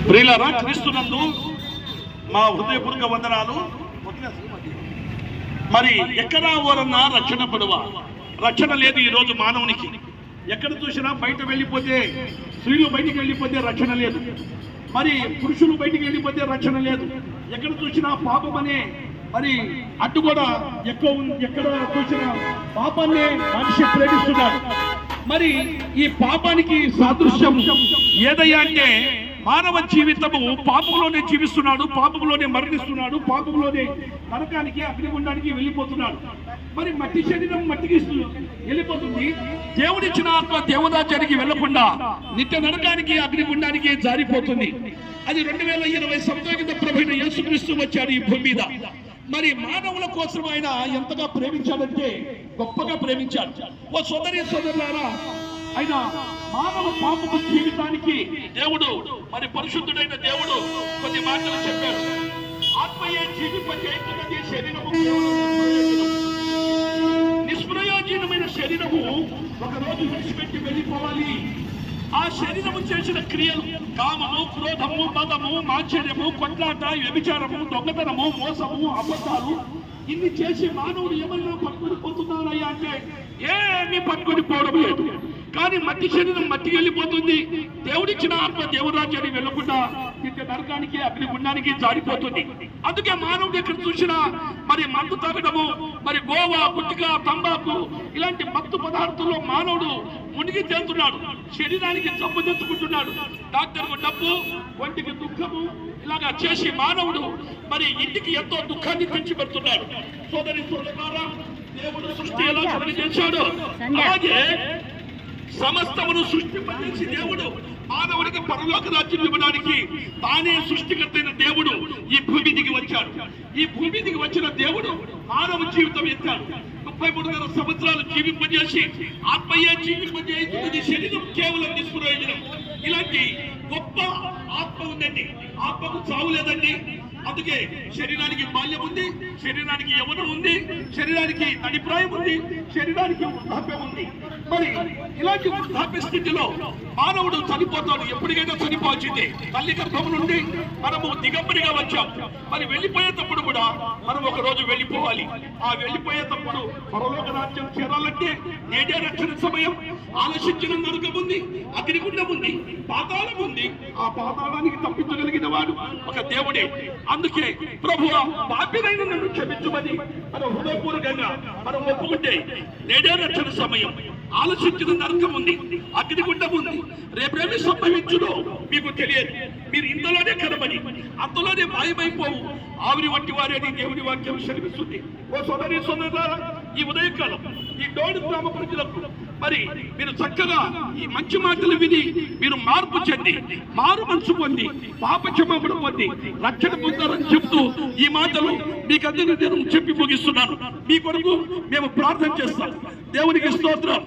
ప్రియులారా, క్రీస్తునందు మా హృదయపూర్వక వందనాలు. మరి ఎక్కడ ఓరన్నా రక్షణ పడువ, రక్షణ లేదు ఈరోజు మానవునికి. ఎక్కడ చూసినా బయట వెళ్ళిపోతే, స్త్రీలు బయటికి వెళ్ళిపోతే రక్షణ లేదు, మరి పురుషులు బయటికి వెళ్ళిపోతే రక్షణ లేదు. ఎక్కడ చూసినా పాపం అనే మరి అడ్డు కూడా ఎక్కువ. ఎక్కడ చూసినా పాపాన్నే మనిషి ప్రేమిస్తున్నాడు. మరి ఈ పాపానికి సాదృశ్యం ఏదయ్యా అంటే మానవ జీవితము పాపంలోనే జీవిస్తున్నాడు, పాపంలోనే మరణిస్తున్నాడు, పాపంలోనే నరకానికి అగ్నిగుండానికి వెళ్ళిపోతున్నాడు. మరి మట్టి శరీరం మట్టికి వెళ్ళిపోతుంది. దేవుడిచ్చిన ఆత్మ దేవదాచారికి వెళ్లకుండా నిత్య నరకానికి అగ్నిగుండానికి జారిపోతుంది. అది 2020 సంవత్సరాల కింద ప్రభువైన యేసుక్రీస్తు వచ్చాడు ఈ భూమి మీద. మరి మానవుల కోసం ఆయన ఎంతగా ప్రేమించాడంటే గొప్పగా ప్రేమించాడు. ఓ సోదరి సోదరులారా, ఆయన మానవ పాపపు జీవితానికి దేవుడు, మరి పరిశుద్ధుడైన దేవుడు కొన్ని మాటలు చెప్పాడు. ఆత్మయే జీవింపజేయుచున్నది, శరీరము నిష్ప్రయోజనమైన శరీరము ఒకరోజు విడిచిపెట్టి వెళ్ళిపోవాలి. ఆ శరీరము చేసిన క్రియలు కామము, క్రోధము, మదము, మాత్సర్యము, కొట్లాట, వ్యభిచారము, దొంగతనము, మోసము, అబద్ధాలు ఇన్ని చేసి మానవుడు ఏమైనా పట్టుకొని పోతున్నారయ్యా అంటే ఏమీ పట్టుకొని పోవడం లేదు. కానీ మట్టి శరీరం మట్టికి వెళ్ళిపోతుంది. దేవుడిచ్చిన ఆత్మ దేవురాజ్యానికి వెళ్ళకుండా నిత్య నరకానికి అగ్నిగుండానికి జారిపోతుంది. అందుకే మానవుడు ఎక్కడ చూసినా మరి మందు తాగడము, మరి గోవా, గుట్టిక, తంబాకు ఇలాంటి మత్తు పదార్థాల్లో మానవుడు మునిగి తేలుతున్నాడు. శరీరానికి జబ్బు తెచ్చుకుంటున్నాడు. డాక్టర్కు డబ్బు, ఒంటికి దుఃఖము, ఇలాగా చేసి మానవుడు మరి ఇంటికి ఎంతో దుఃఖాన్ని తెచ్చి పెడుతున్నాడు. సోదరి సోదరులారా, దేవుడు సృష్టి ఎలా చేశాడు అలాగే సమస్తమును సృష్టింపజేసి దేవుడు మానవుడికి పరలోక రాజ్యం ఇవ్వడానికి తానే సృష్టికర్తైన దేవుడు ఈ భూమి దిగి వచ్చాడు. ఈ భూమి దిగి వచ్చిన దేవుడు మానవ జీవితం ఎత్తాడు. 33 సంవత్సరాలు జీవింపజేసి ఆత్మయే జీవింపజేయుచున్నది, శరీరం కేవలం నిష్ప్రయోజనం. ఇలాంటి గొప్ప ఆత్మ ఉందండి. ఆత్మకు చావు లేదండి. అందుకే శరీరానికి బాల్యం ఉంది, శరీరానికి యవ్వనం ఉంది, శరీరానికి అభిప్రాయం ఉంది, శరీరానికి వృద్ధాప్యం ఉంది. మరి ఇలాంటి వృద్ధాప్య స్థితిలో మానవుడు చనిపోతాడు. ఎప్పటికైనా చనిపోవచ్చింది. తల్లి గర్భం నుండి మనము దిగంబరిగా వచ్చాం. మరి వెళ్ళిపోయేటప్పుడు కూడా మనం ఒక రోజు వెళ్ళిపోవాలి. ఆ వెళ్ళిపోయేటప్పుడు పరలోక రాజ్యం చేరాలంటే నేడే రక్షణ సమయం. ఆలోచించిన నరకం ఉంది, అగ్నిగుండం ఉంది, పాతాళం ఉంది. ఆ పాతాళానికి తప్పించగలిగిన వాడు ఒక దేవుడే. అందుకే ప్రభువా, పాపినైన నన్ను క్షమించమని మనం హృదయపూర్వకంగా మనం ఒప్పుకుంటే నేడే రక్షణ సమయం. ఆలోచించిన నరకం ఉంది, అగ్నిగుండం ఉంది. రేపేమి సంభవించుదో మీకు తెలియదు. మీరు ఇంతలోనే కనబడి అంతలోనే మాయమైపోవు ఆవిరి వంటి వారేని దేవుని వాక్యం శ్రమిస్తుంది. ఓ సోదరి సోదరులారా, ఈ ఉదయకాలం ఈ డోడు గ్రామ ప్రజలకు మరి మీరు చక్కగా ఈ మంచి మాటలు విని మీరు మార్పు చెంది, మారు మనసు పొంది, పాప క్షమాపణ పొంది రక్షణ పొందారని చెప్తూ ఈ మాటలు మీకు అందరికీ నేను చెప్పి ముగిస్తున్నాను. మీ కొరకు మేము ప్రార్థన చేస్తాం. దేవునికి స్తోత్రం.